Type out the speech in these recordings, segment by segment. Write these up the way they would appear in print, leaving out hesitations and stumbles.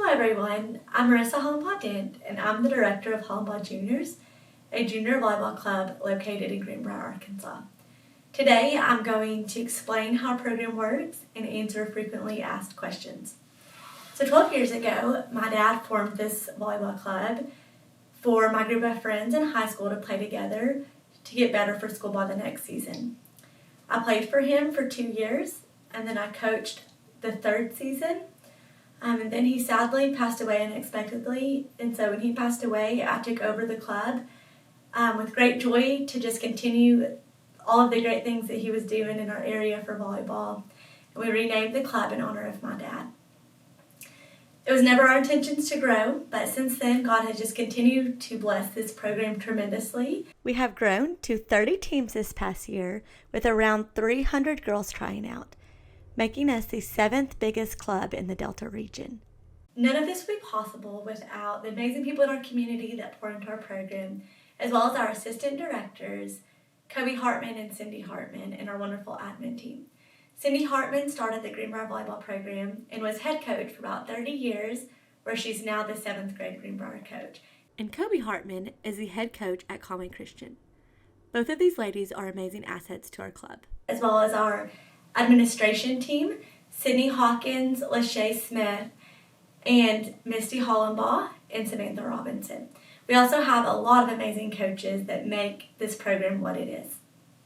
Hello everyone, I'm Marissa HollenBall, and I'm the director of HollenBall Juniors, a junior volleyball club located in Greenbrier, Arkansas. Today I'm going to explain how our program works and answer frequently asked questions. So 12 years ago, my dad formed this volleyball club for my group of friends in high school to play together to get better for school ball the next season. I played for him for 2 years, and then I coached the third season. And then he sadly passed away unexpectedly, and so when he passed away, I took over the club with great joy to just continue all of the great things that he was doing in our area for volleyball. And we renamed the club in honor of my dad. It was never our intentions to grow, but since then, God has just continued to bless this program tremendously. We have grown to 30 teams this past year with around 300 girls trying out, making us the 7th biggest club in the Delta region. None of this would be possible without the amazing people in our community that pour into our program, as well as our assistant directors, Kobe Hartman and Cindy Hartman, and our wonderful admin team. Cindy Hartman started the Greenbrier Volleyball Program and was head coach for about 30 years, where she's now the 7th grade Greenbrier coach. And Kobe Hartman is the head coach at Conway Christian. Both of these ladies are amazing assets to our club. As well as our administration team, Sydney Hawkins, Lachey Smith, and Misty HollenBall, and Samantha Robinson. We also have a lot of amazing coaches that make this program what it is.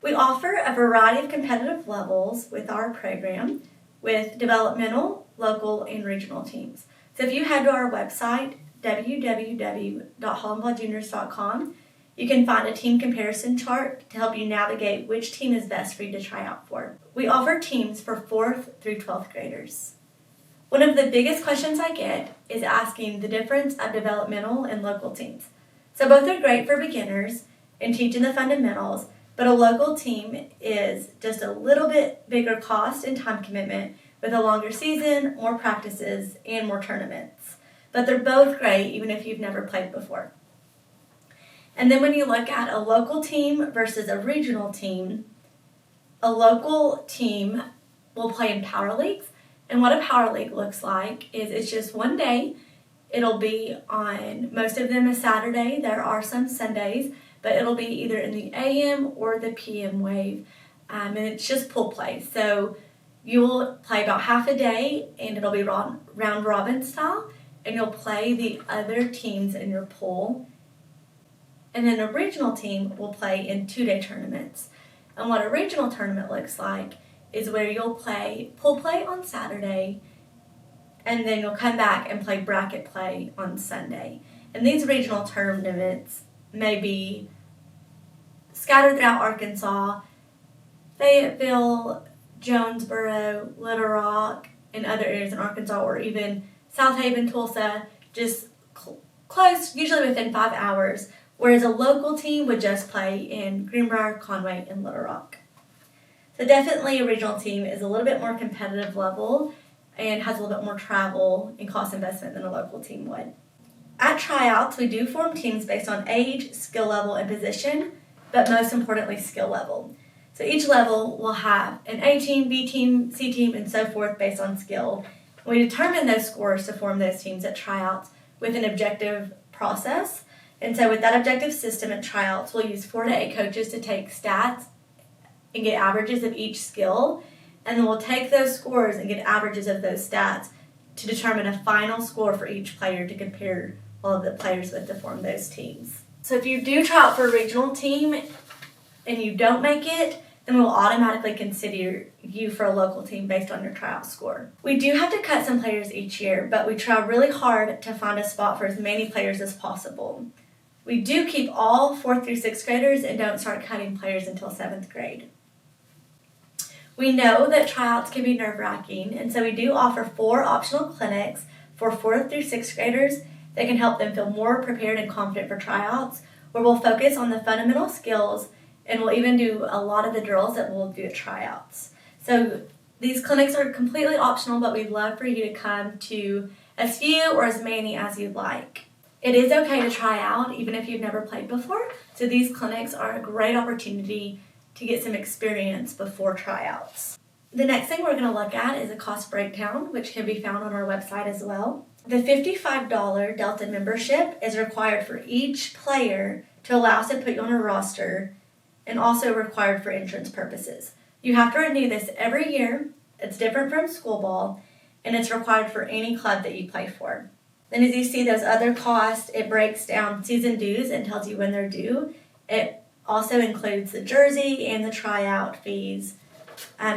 We offer a variety of competitive levels with our program with developmental, local, and regional teams. So if you head to our website, www.HollenBallJuniors.com, you can find a team comparison chart to help you navigate which team is best for you to try out for. We offer teams for 4th through 12th graders. One of the biggest questions I get is asking the difference of developmental and local teams. So both are great for beginners and teaching the fundamentals, but a local team is just a little bit bigger cost and time commitment with a longer season, more practices, and more tournaments. But they're both great even if you've never played before. And then when you look at a local team versus a regional team, a local team will play in power leagues. And what a power league looks like is it's just one day. It'll be on, most of them is Saturday. There are some Sundays, but it'll be either in the AM or the PM wave. And it's just pool play. So you'll play about half a day, and it'll be round robin style. And you'll play the other teams in your pool. And then a regional team will play in 2-day tournaments. And what a regional tournament looks like is where you'll play pool play on Saturday, and then you'll come back and play bracket play on Sunday. And these regional tournaments may be scattered throughout Arkansas, Fayetteville, Jonesboro, Little Rock, and other areas in Arkansas, or even South Haven, Tulsa, just close, usually within 5 hours. Whereas a local team would just play in Greenbrier, Conway, and Little Rock. So definitely a regional team is a little bit more competitive level and has a little bit more travel and cost investment than a local team would. At tryouts, we do form teams based on age, skill level, and position, but most importantly, skill level. So each level will have an A team, B team, C team, and so forth based on skill. We determine those scores to form those teams at tryouts with an objective process. And so with that objective system at tryouts, we'll use 4 to 8 coaches to take stats and get averages of each skill. And then we'll take those scores and get averages of those stats to determine a final score for each player to compare all of the players with to form those teams. So if you do try out for a regional team and you don't make it, then we'll automatically consider you for a local team based on your tryout score. We do have to cut some players each year, but we try really hard to find a spot for as many players as possible. We do keep all 4th through 6th graders and don't start cutting players until 7th grade. We know that tryouts can be nerve-wracking, and so we do offer 4 optional clinics for 4th through 6th graders that can help them feel more prepared and confident for tryouts, where we'll focus on the fundamental skills, and we'll even do a lot of the drills that we'll do at tryouts. So these clinics are completely optional, but we'd love for you to come to as few or as many as you'd like. It is okay to try out even if you've never played before, so these clinics are a great opportunity to get some experience before tryouts. The next thing we're going to look at is a cost breakdown, which can be found on our website as well. The $55 Delta membership is required for each player to allow us to put you on a roster, and also required for insurance purposes. You have to renew this every year. It's different from school ball, and it's required for any club that you play for. Then as you see those other costs, it breaks down season dues and tells you when they're due. It also includes the jersey and the tryout fees.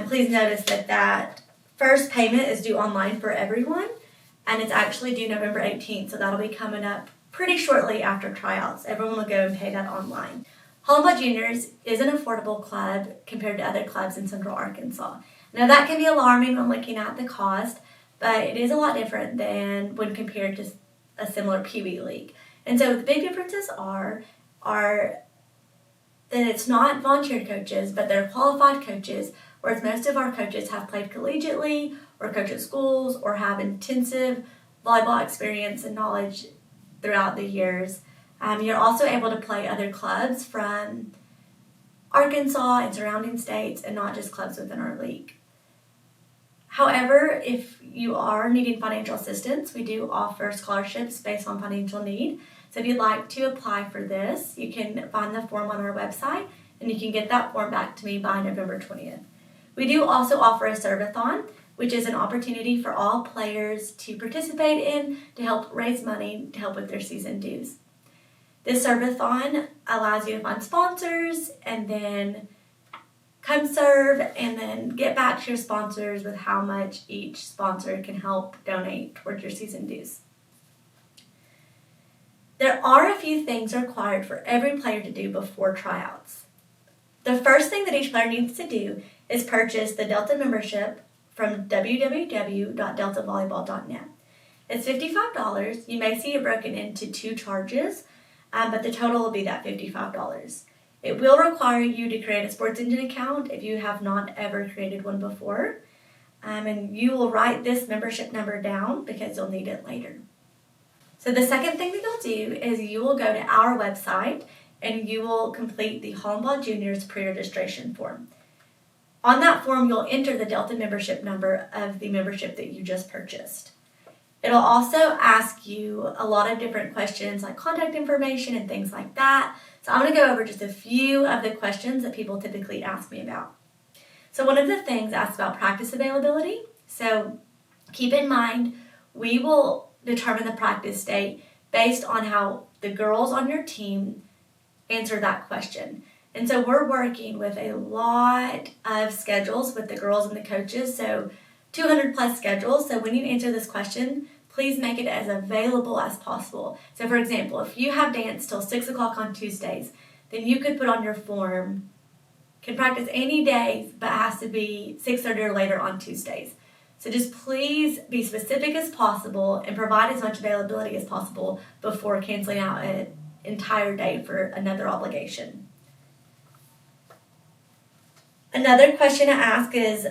Please notice that first payment is due online for everyone, and it's actually due November 18th, so that'll be coming up pretty shortly after tryouts. Everyone will go and pay that online. HollenBall Juniors is an affordable club compared to other clubs in Central Arkansas. Now that can be alarming when looking at the cost, but it is a lot different than when compared to a similar Pee Wee league. And so the big differences are that it's not volunteer coaches, but they're qualified coaches, whereas most of our coaches have played collegiately or coach at schools or have intensive volleyball experience and knowledge throughout the years. You're also able to play other clubs from Arkansas and surrounding states and not just clubs within our league. However, if you are needing financial assistance, we do offer scholarships based on financial need. So if you'd like to apply for this, you can find the form on our website, and you can get that form back to me by November 20th. We do also offer a serve-a-thon, which is an opportunity for all players to participate in to help raise money to help with their season dues. This serve-a-thon allows you to find sponsors and then come serve and then get back to your sponsors with how much each sponsor can help donate towards your season dues. There are a few things required for every player to do before tryouts. The first thing that each player needs to do is purchase the Delta membership from www.deltavolleyball.net. It's $55. You may see it broken into two charges, but the total will be that $55. It will require you to create a Sports Engine account if you have not ever created one before, and you will write this membership number down because you'll need it later. So the second thing that you'll do is you will go to our website and you will complete the HollenBall Juniors pre-registration form. On that form, you'll enter the Delta membership number of the membership that you just purchased. It'll also ask you a lot of different questions like contact information and things like that. So I'm going to go over just a few of the questions that people typically ask me about. So one of the things asks about practice availability. So keep in mind, we will determine the practice date based on how the girls on your team answer that question. And so we're working with a lot of schedules with the girls and the coaches, so 200 plus schedules. So when you answer this question, please make it as available as possible. So for example, if you have dance till 6 o'clock on Tuesdays, then you could put on your form, can practice any days, but has to be 6:30 or later on Tuesdays. So just please be specific as possible and provide as much availability as possible before canceling out an entire day for another obligation. Another question to ask is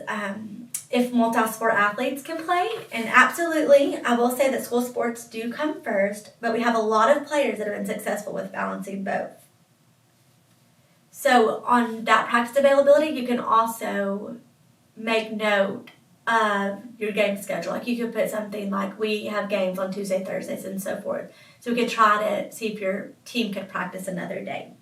if multi-sport athletes can play, and absolutely, I will say that school sports do come first, but we have a lot of players that have been successful with balancing both. So on that practice availability, you can also make note of your game schedule. Like you could put something like, we have games on Tuesday, Thursdays, and so forth. So we could try to see if your team could practice another day.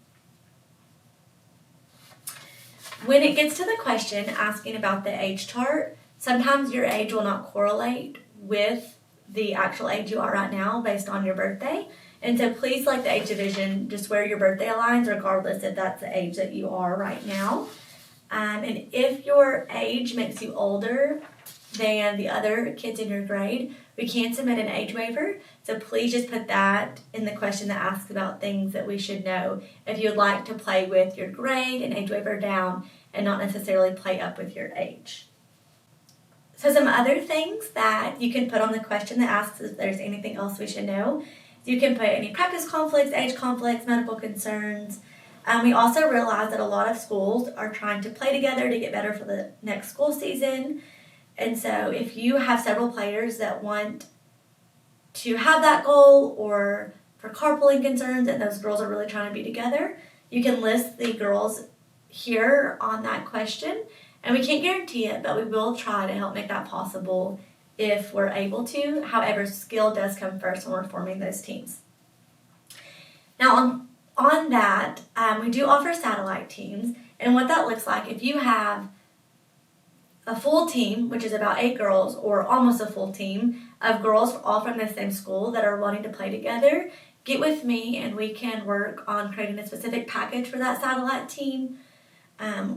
When it gets to the question asking about the age chart, sometimes your age will not correlate with the actual age you are right now based on your birthday. And so please select the age division just where your birthday aligns, regardless if that's the age that you are right now. And if your age makes you older than the other kids in your grade, we can submit an age waiver. So please just put that in the question that asks about things that we should know if you would like to play with your grade and age waiver down and not necessarily play up with your age. So some other things that you can put on the question that asks if there's anything else we should know. You can put any practice conflicts, age conflicts, medical concerns. We also realize that a lot of schools are trying to play together to get better for the next school season. And so if you have several players that want to have that goal, or for carpooling concerns and those girls are really trying to be together, you can list the girls here on that question. And we can't guarantee it, but we will try to help make that possible if we're able to. However, skill does come first when we're forming those teams. Now on that, we do offer satellite teams, and what that looks like, if you have a full team, which is about 8 girls, or almost a full team of girls all from the same school that are wanting to play together, get with me and we can work on creating a specific package for that satellite team.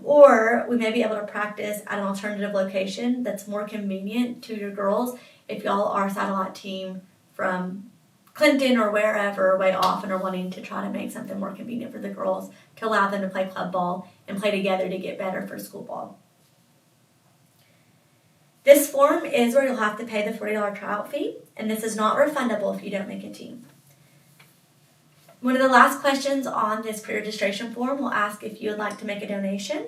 Or we may be able to practice at an alternative location that's more convenient to your girls if y'all are a satellite team from Clinton or wherever way off and are wanting to try to make something more convenient for the girls to allow them to play club ball and play together to get better for school ball. This form is where you'll have to pay the $40 tryout fee, and this is not refundable if you don't make a team. One of the last questions on this pre-registration form will ask if you would like to make a donation,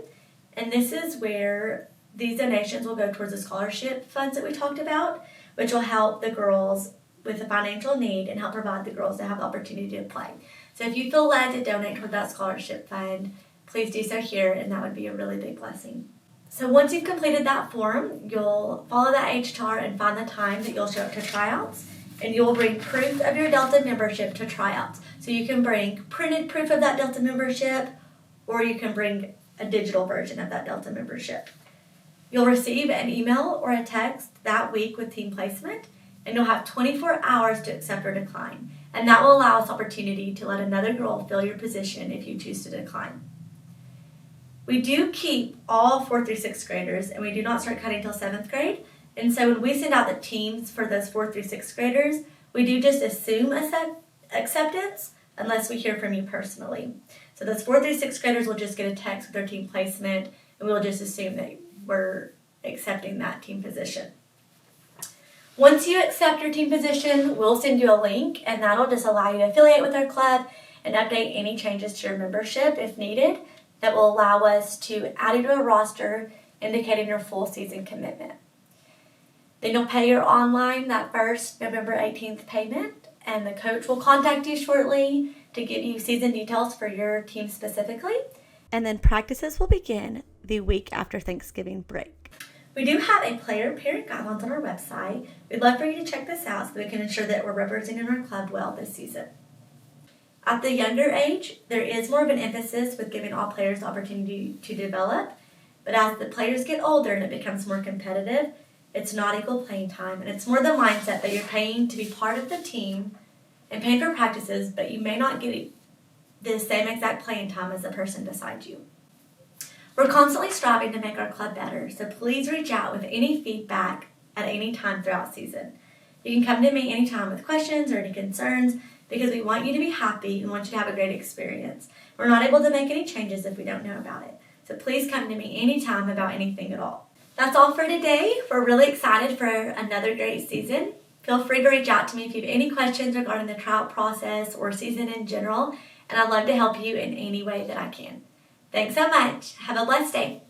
and this is where these donations will go towards the scholarship funds that we talked about, which will help the girls with a financial need and help provide the girls to have the opportunity to play. So if you feel led to donate toward that scholarship fund, please do so here, and that would be a really big blessing. So once you've completed that form, you'll follow that age chart and find the time that you'll show up to tryouts, and you'll bring proof of your Delta membership to tryouts. So you can bring printed proof of that Delta membership, or you can bring a digital version of that Delta membership. You'll receive an email or a text that week with team placement, and you'll have 24 hours to accept or decline. And that will allow us opportunity to let another girl fill your position if you choose to decline. We do keep all 4th through 6th graders, and we do not start cutting until 7th grade. And so when we send out the teams for those 4th through 6th graders, we do just assume acceptance unless we hear from you personally. So those 4th through 6th graders will just get a text with their team placement, and we'll just assume that we're accepting that team position. Once you accept your team position, we'll send you a link, and that'll just allow you to affiliate with our club and update any changes to your membership if needed. That will allow us to add you to a roster indicating your full season commitment. Then you'll pay your online that first November 18th payment, and the coach will contact you shortly to give you season details for your team specifically. And then practices will begin the week after Thanksgiving break. We do have a player-parent guidelines on our website. We'd love for you to check this out so we can ensure that we're representing our club well this season. At the younger age, there is more of an emphasis with giving all players the opportunity to develop, but as the players get older and it becomes more competitive, it's not equal playing time, and it's more the mindset that you're paying to be part of the team and paying for practices, but you may not get the same exact playing time as the person beside you. We're constantly striving to make our club better, so please reach out with any feedback at any time throughout season. You can come to me anytime with questions or any concerns, because we want you to be happy and want you to have a great experience. We're not able to make any changes if we don't know about it. So please come to me anytime about anything at all. That's all for today. We're really excited for another great season. Feel free to reach out to me if you have any questions regarding the tryout process or season in general, and I'd love to help you in any way that I can. Thanks so much. Have a blessed day.